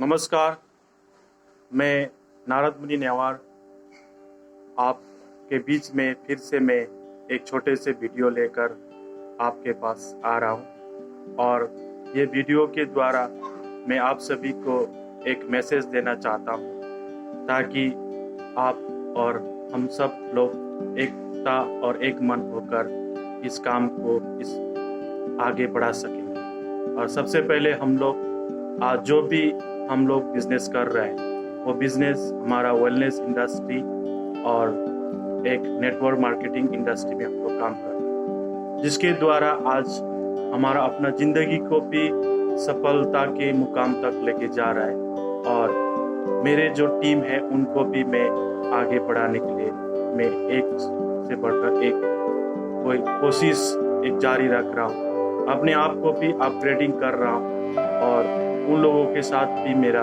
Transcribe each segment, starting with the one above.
नमस्कार, मैं नारद मुनि नेवार आपके बीच में फिर से मैं एक छोटे से वीडियो लेकर आपके पास आ रहा हूँ और ये वीडियो के द्वारा मैं आप सभी को एक मैसेज देना चाहता हूँ ताकि आप और हम सब लोग एकता और एक मन होकर इस काम को आगे बढ़ा सकेंगे। और सबसे पहले हम लोग आज जो भी हम लोग बिजनेस कर रहे हैं वो बिजनेस हमारा वेलनेस इंडस्ट्री और एक नेटवर्क मार्केटिंग इंडस्ट्री में हम लोग काम कर रहे हैं, जिसके द्वारा आज हमारा अपना ज़िंदगी को भी सफलता के मुकाम तक लेके जा रहा है। और मेरे जो टीम है उनको भी मैं आगे बढ़ाने के लिए मैं एक से बढ़कर एक कोई कोशिश एक जारी रख रहा हूँ, अपने आप को भी अपग्रेडिंग कर रहा हूँ और उन लोगों के साथ भी मेरा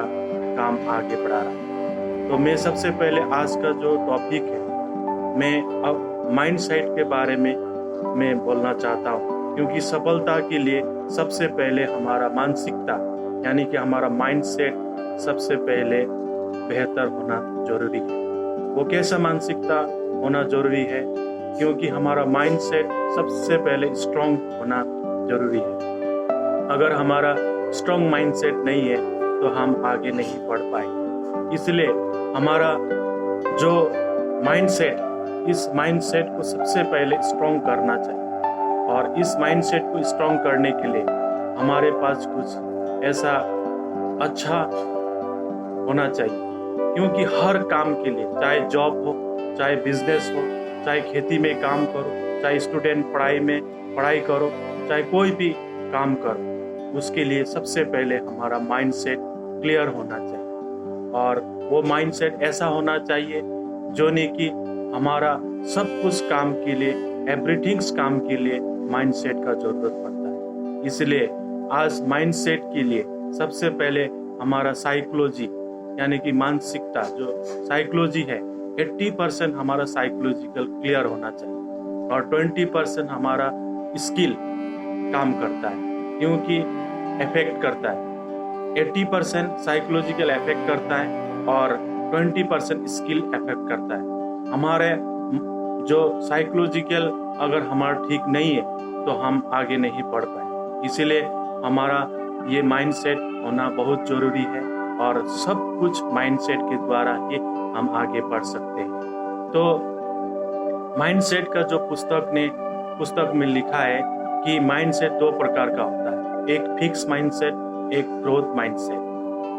काम आगे बढ़ा रहा है। तो मैं सबसे पहले आज का जो टॉपिक है मैं अब माइंडसेट के बारे में मैं बोलना चाहता हूँ, क्योंकि सफलता के लिए सबसे पहले हमारा मानसिकता यानी कि हमारा माइंडसेट सबसे पहले बेहतर होना जरूरी है। वो कैसा मानसिकता होना जरूरी है, क्योंकि हमारा माइंडसेट सबसे पहले स्ट्रॉन्ग होना जरूरी है। अगर हमारा स्ट्रॉन्ग माइंडसेट नहीं है तो हम आगे नहीं बढ़ पाएंगे। इसलिए हमारा जो माइंडसेट इस माइंडसेट को सबसे पहले स्ट्रॉन्ग करना चाहिए। और इस माइंडसेट को स्ट्रॉन्ग करने के लिए हमारे पास कुछ ऐसा अच्छा होना चाहिए, क्योंकि हर काम के लिए, चाहे जॉब हो, चाहे बिजनेस हो, चाहे खेती में काम करो, चाहे स्टूडेंट पढ़ाई करो, चाहे कोई भी काम करो, उसके लिए सबसे पहले हमारा माइंडसेट क्लियर होना चाहिए। और वो माइंडसेट ऐसा होना चाहिए जो नहीं कि हमारा सब कुछ काम के लिए, एवरीथिंग्स काम के लिए माइंडसेट का जरूरत पड़ता है। इसलिए आज माइंडसेट के लिए सबसे पहले हमारा साइकोलॉजी यानी कि मानसिकता जो साइकोलॉजी है 80% हमारा साइकोलॉजिकल क्लियर होना चाहिए और 20% हमारा स्किल काम करता है, क्योंकि इफेक्ट करता है। 80% साइकोलॉजिकल इफेक्ट करता है और 20% स्किल इफेक्ट करता है। हमारे जो साइकोलॉजिकल अगर हमारा ठीक नहीं है तो हम आगे नहीं बढ़ पाए। इसलिए हमारा ये माइंडसेट होना बहुत जरूरी है और सब कुछ माइंडसेट के द्वारा ही हम आगे बढ़ सकते हैं। तो माइंडसेट का जो पुस्तक में लिखा है कि माइंडसेट दो प्रकार का होता है, एक फिक्स माइंडसेट, एक ग्रोथ माइंडसेट।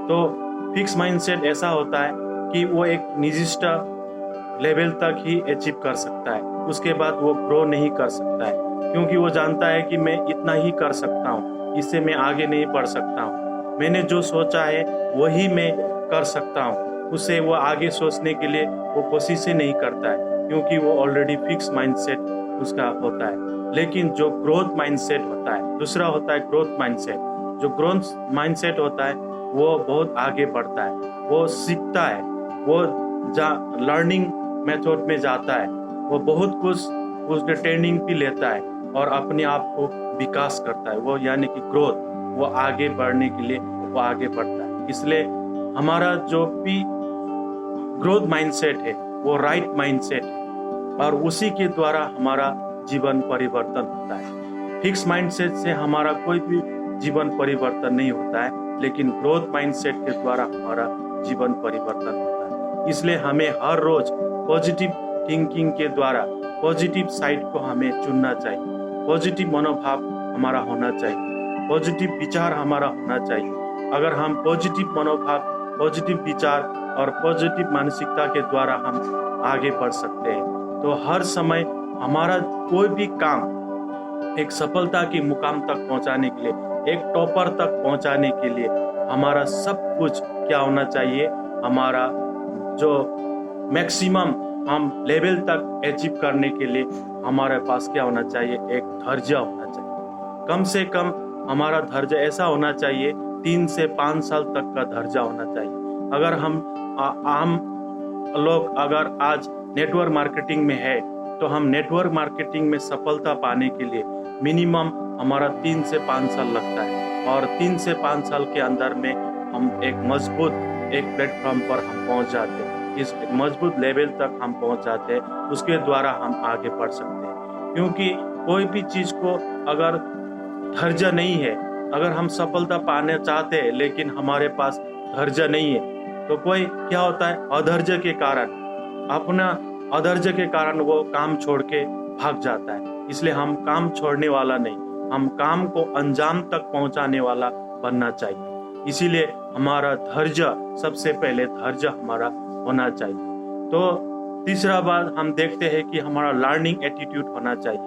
तो फिक्स माइंडसेट ऐसा होता है कि वो एक निर्दिष्ट लेवल तक ही अचीव कर सकता है, उसके बाद वो ग्रो नहीं कर सकता है, क्योंकि वो जानता है कि मैं इतना ही कर सकता हूँ, इससे मैं आगे नहीं बढ़ सकता हूँ, मैंने जो सोचा है वही मैं कर सकता हूँ, उससे वो आगे सोचने के लिए वो कोशिश ही नहीं करता है, क्योंकि वो ऑलरेडी फिक्स माइंडसेट उसका होता है। लेकिन जो ग्रोथ माइंडसेट होता है, दूसरा होता है ग्रोथ माइंडसेट। जो ग्रोथ माइंडसेट होता है वो बहुत आगे बढ़ता है, वो सीखता है, वो लर्निंग मेथड में जाता है, वो बहुत कुछ उसने ट्रेनिंग भी लेता है और अपने आप को विकास करता है, वो यानी कि ग्रोथ, वो आगे बढ़ने के लिए वो आगे बढ़ता है। इसलिए हमारा जो भी ग्रोथ माइंडसेट है वो राइट माइंडसेट है और उसी के द्वारा हमारा जीवन परिवर्तन होता है। फिक्स माइंडसेट से हमारा कोई भी जीवन परिवर्तन नहीं होता है, लेकिन ग्रोथ माइंडसेट के द्वारा हमारा जीवन परिवर्तन होता है। इसलिए हमें हर रोज पॉजिटिव थिंकिंग के द्वारा पॉजिटिव साइड को हमें चुनना चाहिए, पॉजिटिव मनोभाव हमारा होना चाहिए, पॉजिटिव विचार हमारा होना चाहिए। अगर हम पॉजिटिव मनोभाव, पॉजिटिव विचार और पॉजिटिव मानसिकता के द्वारा हम आगे बढ़ सकते हैं, तो हर समय हमारा कोई भी काम एक सफलता के मुकाम तक पहुंचाने के लिए, एक टॉपर तक पहुंचाने के लिए हमारा सब कुछ क्या होना चाहिए, हमारा जो मैक्सिमम हम लेवल तक अचीव करने के लिए हमारे पास क्या होना चाहिए, एक धैर्य होना चाहिए। कम से कम हमारा धैर्य ऐसा होना चाहिए 3 से 5 साल तक का धैर्य होना चाहिए। अगर हम आम लोग अगर आज नेटवर्क मार्केटिंग में है तो हम नेटवर्क मार्केटिंग में सफलता पाने के लिए मिनिमम हमारा 3 से 5 साल लगता है और 3 से 5 साल के अंदर में हम एक मजबूत एक प्लेटफॉर्म पर हम पहुंच जाते हैं, इस मजबूत लेवल तक हम पहुंच जाते हैं, उसके द्वारा हम आगे बढ़ सकते हैं। क्योंकि कोई भी चीज़ को अगर धैर्य नहीं है, अगर हम सफलता पाने चाहते हैं लेकिन हमारे पास धैर्य नहीं है, तो कोई क्या होता है, अधैर्य के कारण, अपना अधैर्य के कारण वो काम छोड़ के भाग जाता है। इसलिए हम काम छोड़ने वाला नहीं, हम काम को अंजाम तक पहुंचाने वाला बनना चाहिए। इसीलिए हमारा धैर्य, सबसे पहले धैर्य हमारा होना चाहिए। तो तीसरा बात हम देखते हैं कि हमारा लर्निंग एटीट्यूड होना चाहिए।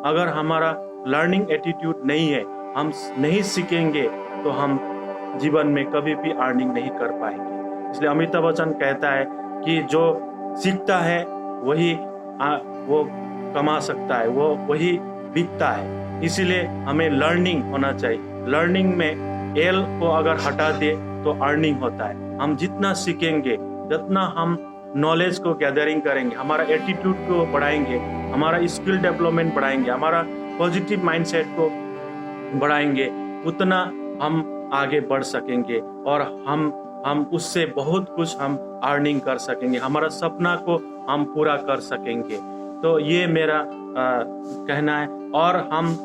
अगर हमारा लर्निंग एटीट्यूड नहीं है, हम नहीं सीखेंगे, तो हम जीवन में कभी भी अर्निंग नहीं कर पाएंगे। इसलिए अमिताभ बच्चन कहता है कि जो सीखता है वही वो कमा सकता है, वो वही बिकता है। इसीलिए हमें लर्निंग होना चाहिए। लर्निंग में एल को अगर हटा दे तो अर्निंग होता है। हम जितना सीखेंगे, जितना हम नॉलेज को गैदरिंग करेंगे, हमारा एटीट्यूड को बढ़ाएंगे, हमारा स्किल डेवलपमेंट बढ़ाएंगे, हमारा पॉजिटिव माइंडसेट को बढ़ाएंगे, उतना हम आगे बढ़ सकेंगे और हम उससे बहुत कुछ हम अर्निंग कर सकेंगे, हमारा सपना को हम पूरा कर सकेंगे। तो ये मेरा कहना है। और हम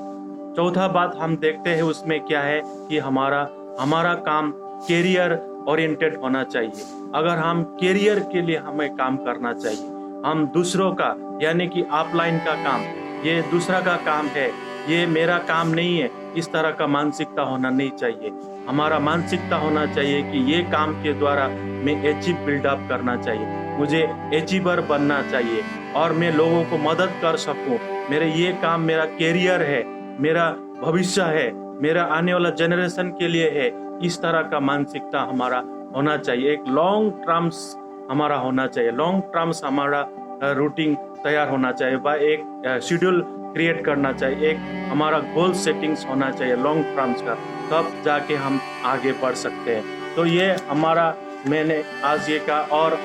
चौथा बात हम देखते हैं उसमें क्या है कि हमारा काम कैरियर ओरिएंटेड होना चाहिए। अगर हम कैरियर के लिए हमें काम करना चाहिए, हम दूसरों का, यानी कि ऑफलाइन का काम, ये दूसरा का काम है, ये मेरा काम नहीं है, इस तरह का मानसिकता होना नहीं चाहिए। हमारा मानसिकता होना चाहिए कि ये काम के द्वारा मैं अचीव बिल्डअप करना चाहिए, मुझे अचीवर बनना चाहिए और मैं लोगों को मदद कर सकूं। मेरे ये काम मेरा कैरियर है, मेरा भविष्य है, मेरा आने वाला जनरेशन के लिए है। इस तरह का मानसिकता हमारा होना चाहिए। एक लॉन्ग टर्म्स हमारा होना चाहिए, लॉन्ग टर्म्स हमारा रूटीन तैयार होना चाहिए, एक शेड्यूल क्रिएट करना चाहिए, एक हमारा गोल सेटिंग्स होना चाहिए लॉन्ग टर्म्स का, तब जाके हम आगे बढ़ सकते हैं। तो ये हमारा मैंने आज ये कहा। और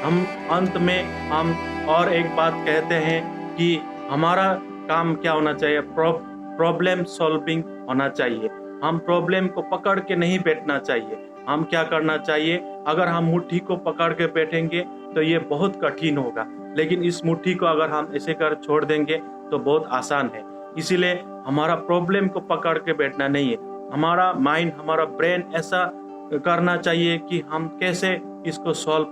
हम अंत में हम और एक बात कहते हैं कि हमारा काम क्या होना चाहिए, प्रॉब्लम सॉल्विंग होना चाहिए। हम प्रॉब्लम को पकड़ के नहीं बैठना चाहिए। हम क्या करना चाहिए, अगर हम मुट्ठी को पकड़ के बैठेंगे तो ये बहुत कठिन होगा, लेकिन इस मुट्ठी को अगर हम ऐसे कर छोड़ देंगे तो बहुत आसान है। इसीलिए हमारा प्रॉब्लम को पकड़ के बैठना नहीं है, हमारा माइंड, हमारा ब्रेन ऐसा करना चाहिए कि हम कैसे इसको सॉल्व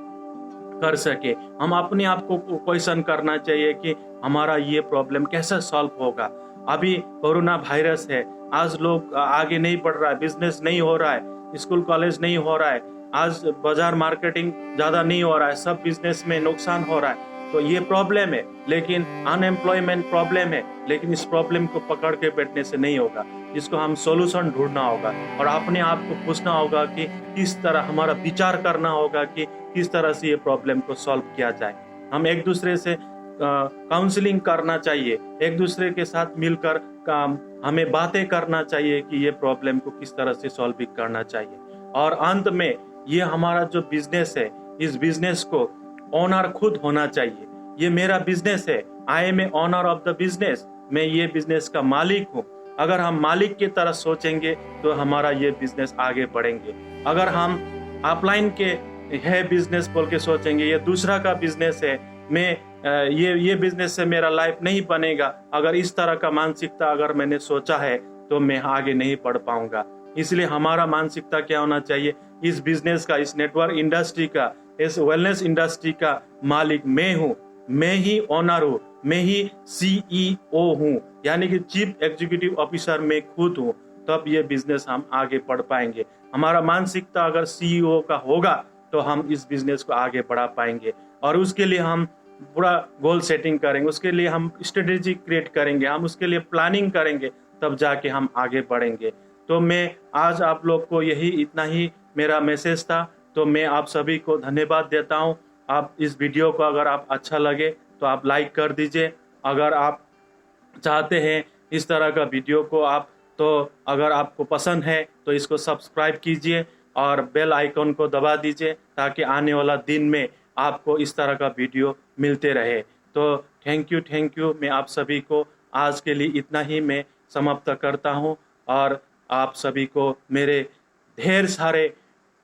कर सके। हम अपने आप को क्वेश्चन करना चाहिए कि हमारा ये प्रॉब्लम कैसे सॉल्व होगा। अभी कोरोना वायरस है, आज लोग आगे नहीं बढ़ रहा है, बिजनेस नहीं हो रहा है, स्कूल कॉलेज नहीं हो रहा है, आज बाजार मार्केटिंग ज्यादा नहीं हो रहा है, सब बिजनेस में नुकसान हो रहा है। तो ये प्रॉब्लम है, लेकिन अनएम्प्लॉयमेंट प्रॉब्लम है, लेकिन इस प्रॉब्लम को पकड़ के बैठने से नहीं होगा, इसको हम सोल्यूशन ढूंढना होगा और अपने आप को पूछना होगा कि किस तरह, हमारा विचार करना होगा कि किस तरह से ये प्रॉब्लम को सॉल्व किया जाए। हम एक दूसरे से काउंसलिंग करना चाहिए, एक दूसरे के साथ मिलकर हमें बातें करना चाहिए कि ये प्रॉब्लम को किस तरह से सॉल्व करना चाहिए। और अंत में ये हमारा जो बिजनेस है, इस बिजनेस को ओनर खुद होना चाहिए। ये मेरा बिजनेस है, I am a owner of the business, मैं ये बिजनेस का मालिक हूँ। अगर हम मालिक की तरह सोचेंगे तो हमारा ये बिजनेस आगे बढ़ेंगे। अगर हम ऑफलाइन के है बिजनेस बोल के सोचेंगे, ये दूसरा का बिजनेस है, मैं ये बिजनेस से मेरा लाइफ नहीं बनेगा, अगर इस तरह का मानसिकता अगर मैंने सोचा है तो मैं आगे नहीं बढ़ पाऊंगा। इसलिए हमारा मानसिकता क्या होना चाहिए, इस बिजनेस का, इस नेटवर्क इंडस्ट्री का, इस वेलनेस इंडस्ट्री का मालिक मैं हूँ, मैं ही ओनर हूँ, मैं ही CEO हूँ, यानी कि चीफ एग्जीक्यूटिव ऑफिसर मैं खुद हूँ। तब ये बिजनेस हम आगे बढ़ पाएंगे। हमारा मानसिकता अगर CEO का होगा तो हम इस बिजनेस को आगे बढ़ा पाएंगे। और उसके लिए हम पूरा गोल सेटिंग करेंगे, उसके लिए हम स्ट्रेटेजी क्रिएट करेंगे, हम उसके लिए प्लानिंग करेंगे, तब जाके हम आगे बढ़ेंगे। तो मैं आज आप लोग को इतना ही मेरा मैसेज था। तो मैं आप सभी को धन्यवाद देता हूँ। आप इस वीडियो को अगर आप अच्छा लगे तो आप लाइक कर दीजिए। अगर आप चाहते हैं इस तरह का वीडियो को तो अगर आपको पसंद है तो इसको सब्सक्राइब कीजिए और बेल आइकन को दबा दीजिए, ताकि आने वाला दिन में आपको इस तरह का वीडियो मिलते रहे। तो थैंक यू। मैं आप सभी को आज के लिए इतना ही मैं समाप्त करता हूँ और आप सभी को मेरे ढेर सारे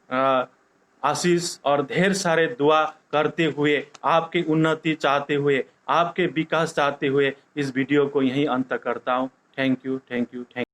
आशीष और ढेर सारे दुआ करते हुए, आपकी उन्नति चाहते हुए, आपके विकास चाहते हुए इस वीडियो को यहीं अंत करता हूँ। Thank you, thank you, thank